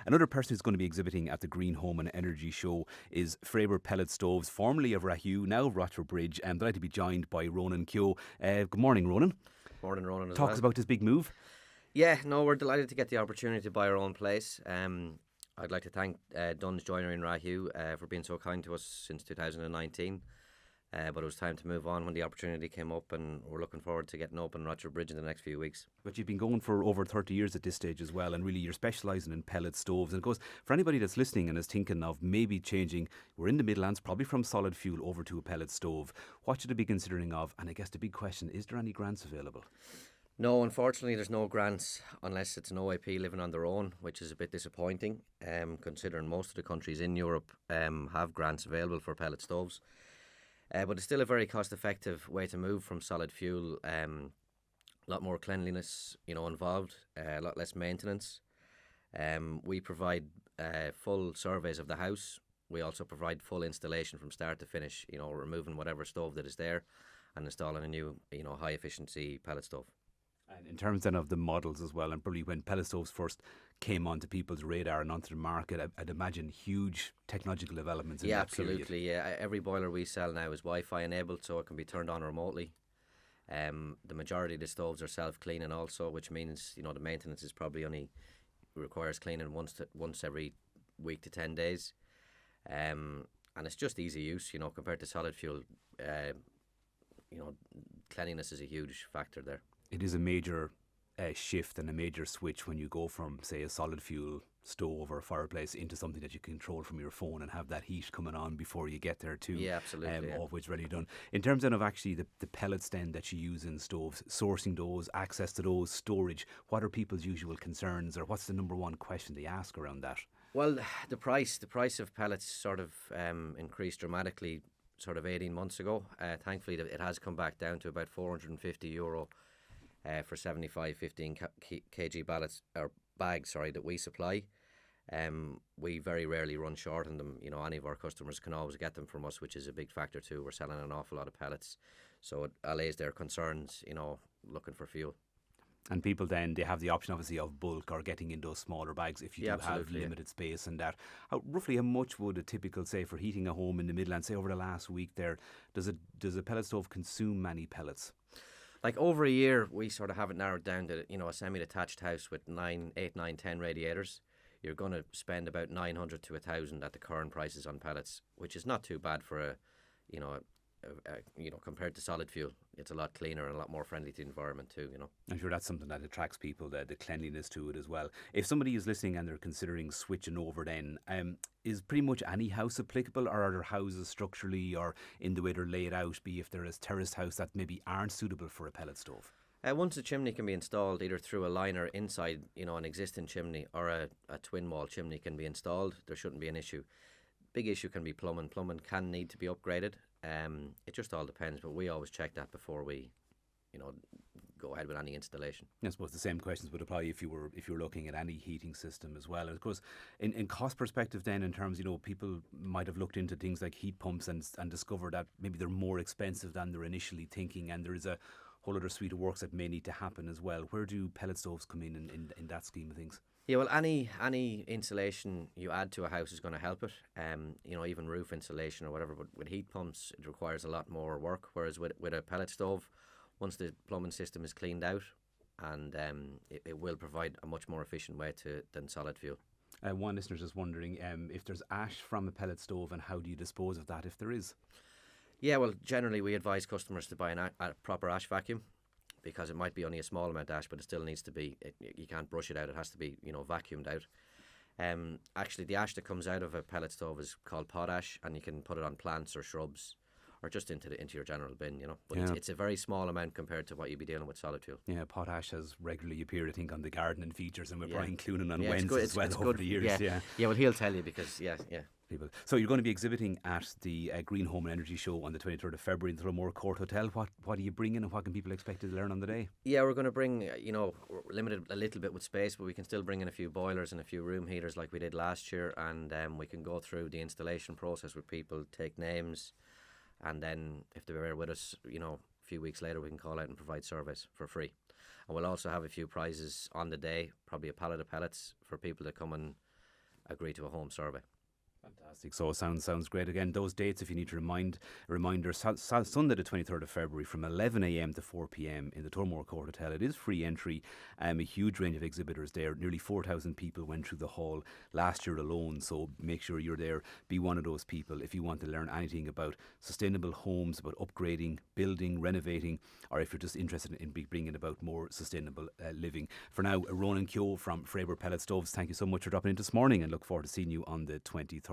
Another person who's going to be exhibiting at the Green Home and Energy Show is Fraber Pellet Stoves, formerly of Rahue, now of Rochford Bridge. I'm delighted to be joined by Ronan Keogh. Good morning, Ronan. Morning, Ronan, as Talk well. us about this big move. Yeah, no, we're delighted to get the opportunity to buy our own place. I'd like to thank Dunn's Joinery in Rahue for being so kind to us since 2019. But it was time to move on when the opportunity came up, and we're looking forward to getting open Rochford Bridge in the next few weeks. But you've been going for over 30 years at this stage as well, and really you're specialising in pellet stoves. And of course, for anybody that's listening and is thinking of maybe changing, we're in the Midlands, probably from solid fuel over to a pellet stove, what should they be considering of? And I guess the big question, is there any grants available? No, unfortunately, there's no grants unless it's an OAP living on their own, which is a bit disappointing, considering most of the countries in Europe have grants available for pellet stoves. But it's still a very cost-effective way to move from solid fuel. A lot more cleanliness, involved. A lot less maintenance. We provide full surveys of the house. We also provide full installation from start to finish. Removing whatever stove that is there, and installing a new, high-efficiency pellet stove. And in terms then of the models as well, and probably when pellet stoves first came onto people's radar and onto the market, I'd imagine huge technological developments in that Absolutely. period. Yeah, every boiler we sell now is Wi-Fi enabled, so it can be turned on remotely. The majority of the stoves are self-cleaning also, which means the maintenance is probably only requires cleaning once every week to 10 days, and it's just easy use. Compared to solid fuel, cleanliness is a huge factor there. It is a major shift and a major switch when you go from, say, a solid fuel stove or a fireplace into something that you control from your phone and have that heat coming on before you get there too. Yeah, absolutely. All of which ready done. In terms then of actually the pellets then that you use in stoves, sourcing those, access to those, storage, what are people's usual concerns, or what's the number one question they ask around that? Well, the price of pellets sort of increased dramatically sort of 18 months ago. Thankfully, it has come back down to about €450 for 75 15 kg bags that we supply. We very rarely run short on them. Any of our customers can always get them from us, which is a big factor too. We're selling an awful lot of pellets, so it allays their concerns, looking for fuel. And people then, they have the option obviously of bulk or getting in those smaller bags if you do have limited space and that. Roughly how much would a typical, say, for heating a home in the Midlands, say over the last week there, does a pellet stove consume many pellets? Like over a year, we sort of have it narrowed down to a semi-detached house with 8, 9, 10 radiators. You're going to spend about 900 to 1,000 at the current prices on pellets, which is not too bad for compared to solid fuel. It's a lot cleaner and a lot more friendly to the environment too. I'm sure that's something that attracts people, the cleanliness to it as well. If somebody is listening and they're considering switching over then, is pretty much any house applicable, or are there houses structurally or in the way they're laid out, be if they're a terraced house, that maybe aren't suitable for a pellet stove? Once a chimney can be installed either through a liner inside an existing chimney, or a twin wall chimney can be installed, there shouldn't be an issue. Big issue can be plumbing. Plumbing can need to be upgraded. It just all depends, but we always check that before we go ahead with any installation. I suppose the same questions would apply if you were looking at any heating system as well. And of course, in cost perspective then, in terms, people might have looked into things like heat pumps and discovered that maybe they're more expensive than they're initially thinking, and there is a whole other suite of works that may need to happen as well. Where do pellet stoves come in that scheme of things? Yeah, well, any insulation you add to a house is going to help it. Even roof insulation or whatever. But with heat pumps, it requires a lot more work. Whereas with a pellet stove, once the plumbing system is cleaned out, and it will provide a much more efficient way than solid fuel. One listener's just wondering if there's ash from a pellet stove, and how do you dispose of that if there is? Yeah, well, generally we advise customers to buy a proper ash vacuum, because it might be only a small amount of ash, but it still needs to be, you can't brush it out, it has to be, vacuumed out. Actually, the ash that comes out of a pellet stove is called potash, and you can put it on plants or shrubs, or just into your general bin, But it's a very small amount compared to what you'd be dealing with solid fuel. Yeah, potash has regularly appeared, I think, on the gardening features, and with Brian Cloonan on Wednesday as well over the years. Yeah, well, he'll tell you because, People. So you're going to be exhibiting at the Green Home and Energy Show on the 23rd of February in the Tullamore Court Hotel. What are you bringing, and what can people expect to learn on the day? Yeah, we're going to bring, we're limited a little bit with space, but we can still bring in a few boilers and a few room heaters like we did last year, and we can go through the installation process with people, take names, and then if they're with us, a few weeks later we can call out and provide service for free. And we'll also have a few prizes on the day, probably a pallet of pellets for people to come and agree to a home survey. Fantastic. So sounds great. Again, those dates, if you need to reminder, Sunday the 23rd of February from 11 a.m. to 4 p.m. in the Tullamore Court Hotel. It is free entry. A huge range of exhibitors there. Nearly 4,000 people went through the hall last year alone. So make sure you're there. Be one of those people if you want to learn anything about sustainable homes, about upgrading, building, renovating, or if you're just interested in bringing about more sustainable living. For now, Ronan Keogh from Fraber Pellet Stoves, thank you so much for dropping in this morning, and look forward to seeing you on the 23rd.